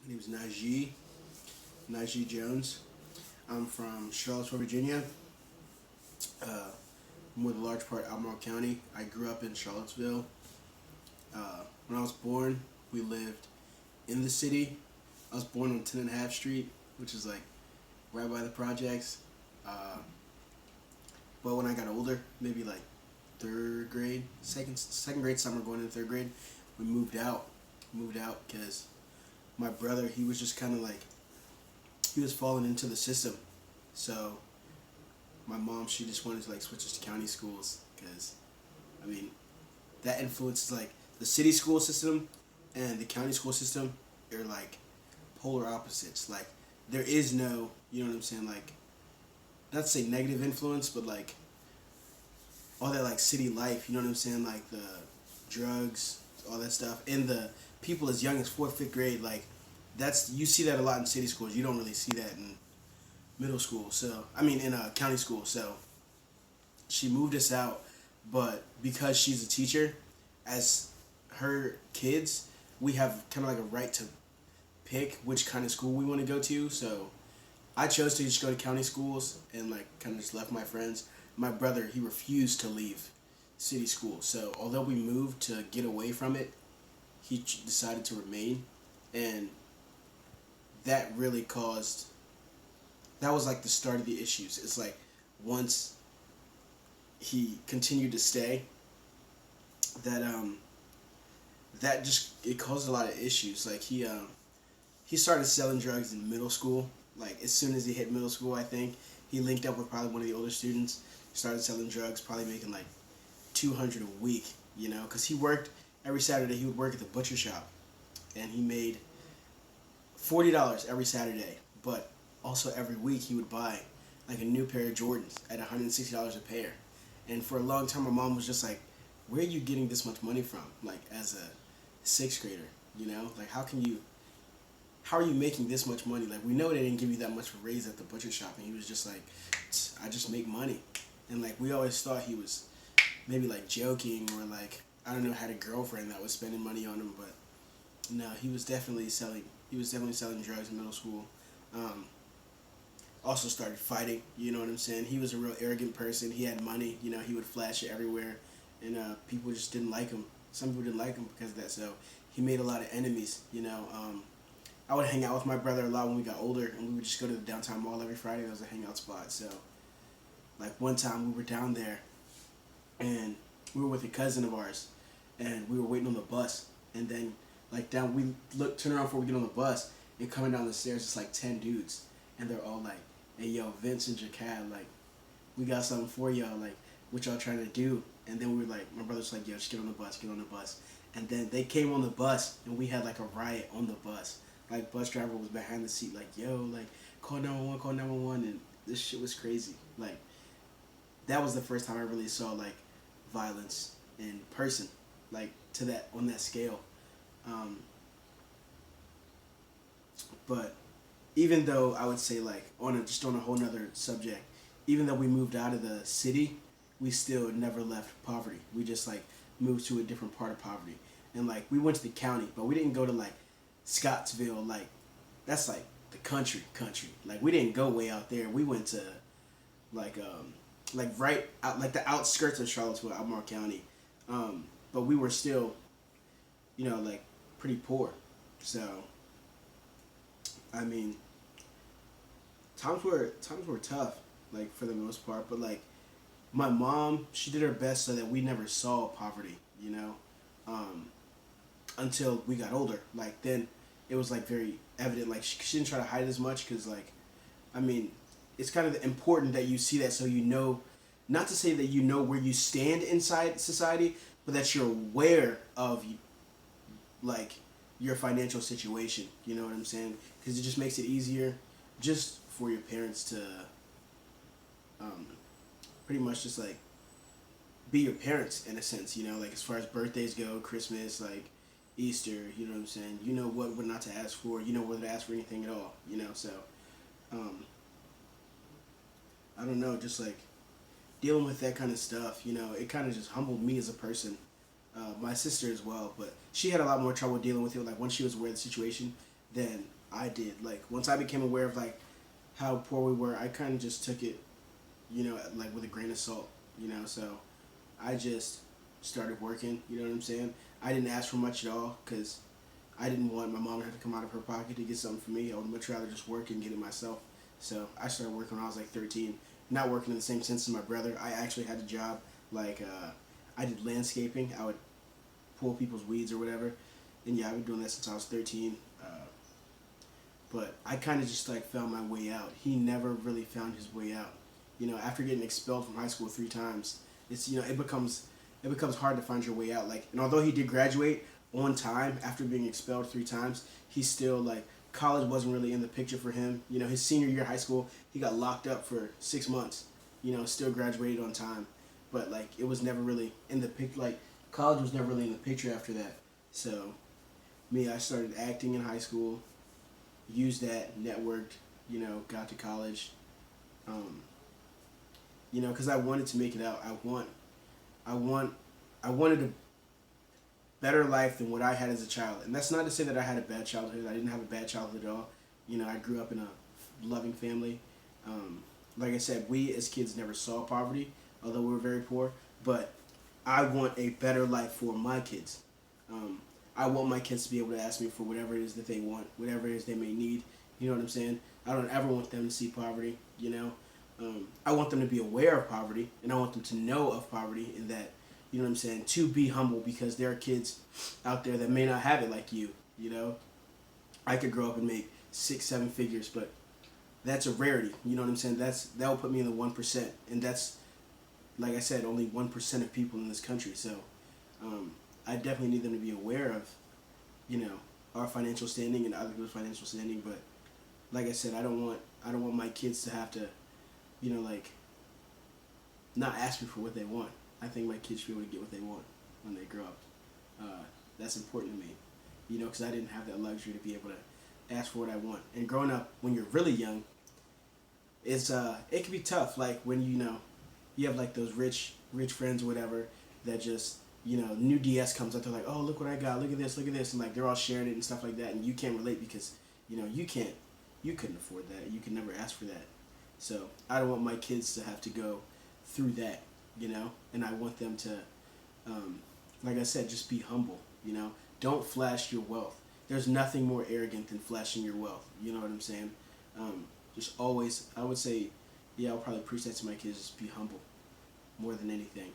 My name is Ny-Jhee, Ny-Jhee Jones. I'm from Charlottesville, Virginia. Uh, I'm with a large part Albemarle County. I grew up in Charlottesville. When I was born, we lived in the city. I was born on 10 and a half Street, which is like right by the projects. Uh, but when I got older, maybe like third grade, second grade summer going into third grade, we moved out. Moved out because my brother, he was just kind of like, he was falling into the system. So my mom, she just wanted to like switch us to county schools because, I mean, that influences like the city school system and the county school system are like polar opposites. Like there is no, you know what I'm saying, like not to say negative influence, but like all that like city life, you know what I'm saying, like the drugs, all that stuff, and the people as young as fourth, fifth grade, like that's you see that a lot in city schools. You don't really see that in middle school. So I mean in a county school. So she moved us out, but because she's a teacher, as her kids, we have kind of like a right to pick which kind of school we want to go to. So I chose to just go to county schools and like kind of just left my friends. My brother, he refused to leave city school. So although we moved to get away from it, he decided to remain, and that really caused. That was like the start of the issues. It's like once he continued to stay, that that just it caused a lot of issues. Like he started selling drugs in middle school. Like as soon as he hit middle school, I think he linked up with probably one of the older students. Started selling drugs, probably making like 200 a week. You know, because he worked every Saturday. He would work at the butcher shop, and he made $40 every Saturday. But also every week he would buy like a new pair of Jordans at $160 a pair. And for a long time, my mom was just like, "Where are you getting this much money from?" Like as a sixth grader, you know, like how are you making this much money? Like we know they didn't give you that much of a raise at the butcher shop, and he was just like, "I just make money," and like we always thought he was maybe like joking or like I don't know had a girlfriend that was spending money on him, but no, he was definitely selling. He was definitely selling drugs in middle school. Um, Also started fighting. You know what I'm saying? He was a real arrogant person. He had money. You know, he would flash it everywhere, and people just didn't like him. Some people didn't like him because of that. So he made a lot of enemies. You know, I would hang out with my brother a lot when we got older, and we would just go to the downtown mall every Friday. That was a hangout spot. So, like one time we were down there, and we were with a cousin of ours, and we were waiting on the bus, and then like down we turn around before we get on the bus, and coming down the stairs, it's like 10 dudes, and they're all like, "Hey yo, Vince and Jacab, like, we got something for y'all, like, what y'all trying to do?" And then we were like, my brother's like, "Yo, just get on the bus, get on the bus." And then they came on the bus, and we had like a riot on the bus. Like bus driver was behind the seat, like, "Yo, like, call 911, call 911," and this shit was crazy. Like that was the first time I really saw like violence in person, like to that on that scale. Um, but even though I would say like just on a whole nother subject, even though we moved out of the city, we still never left poverty. We just like moved to a different part of poverty, and like we went to the county, but we didn't go to like Scottsville. Like that's like the country. Like we didn't go way out there. We went to like like right out like the outskirts of Charlottesville, Albemarle County. But we were still, you know, like pretty poor. So I mean, times were tough, like for the most part. But like my mom, she did her best so that we never saw poverty. You know, um, until we got older. Like then, it was like very evident. Like she didn't try to hide as much because like, I mean, it's kind of important that you see that so you know, not to say that you know where you stand inside society, but that you're aware of like your financial situation. You know what I'm saying? Because it just makes it easier, just for your parents to um, pretty much just like be your parents in a sense. You know, like as far as birthdays go, Christmas, like Easter. You know what I'm saying? You know what not to ask for. You know whether to ask for anything at all. You know, so um, I don't know, just like dealing with that kind of stuff. You know, it kind of just humbled me as a person. My sister as well, but she had a lot more trouble dealing with it. Like once she was aware of the situation, than I did. Like once I became aware of like how poor we were, I kind of just took it, like with a grain of salt, So I just started working. You know what I'm saying? I didn't ask for much at all because I didn't want my mom to have to come out of her pocket to get something for me. I would much rather just work and get it myself. So I started working when I was like 13. Not working in the same sense as my brother. I actually had a job like I did landscaping. I would pull people's weeds or whatever. And yeah, I've been doing that since I was 13. But I kind of just like found my way out. He never really found his way out. After getting expelled from high school 3 times, it's it becomes hard to find your way out. Like, and although he did graduate on time after being expelled 3 times, he still like college wasn't really in the picture for him. His senior year of high school, he got locked up for 6 months. Still graduated on time, but like it was never really in the pic. Like college was never really in the picture after that. So me, I started acting in high school, used that, networked, got to college, because I wanted to make it out. I wanted a better life than what I had as a child. And that's not to say that I had a bad childhood. I didn't have a bad childhood at all. I grew up in a loving family. Like I said, we as kids never saw poverty, although we were very poor. But I want a better life for my kids. I want my kids to be able to ask me for whatever it is that they want, whatever it is they may need. You know what I'm saying? I don't ever want them to see poverty, I want them to be aware of poverty, and I want them to know of poverty, and that, to be humble, because there are kids out there that may not have it like I could grow up and make 6, 7 figures, but that's a rarity. You know what I'm saying? That will put me in the 1%, and that's, like I said, only 1% of people in this country. So I definitely need them to be aware of, our financial standing and other people's financial standing. But like I said, I don't want my kids to have to, not ask me for what they want. I think my kids should be able to get what they want when they grow up. That's important to me, because I didn't have that luxury to be able to ask for what I want. And growing up when you're really young, it can be tough. Like when you have like those rich friends or whatever that just new DS comes up, they're like, oh, look what I got, look at this, and like they're all sharing it and stuff like that, and you can't relate because you couldn't afford that, you could never ask for that. So I don't want my kids to have to go through that, and I want them to, like I said, just be humble. Don't flash your wealth. There's nothing more arrogant than flashing your wealth. You know what I'm saying? Just always, I would say, yeah, I'll probably preach that to my kids. Just be humble, more than anything.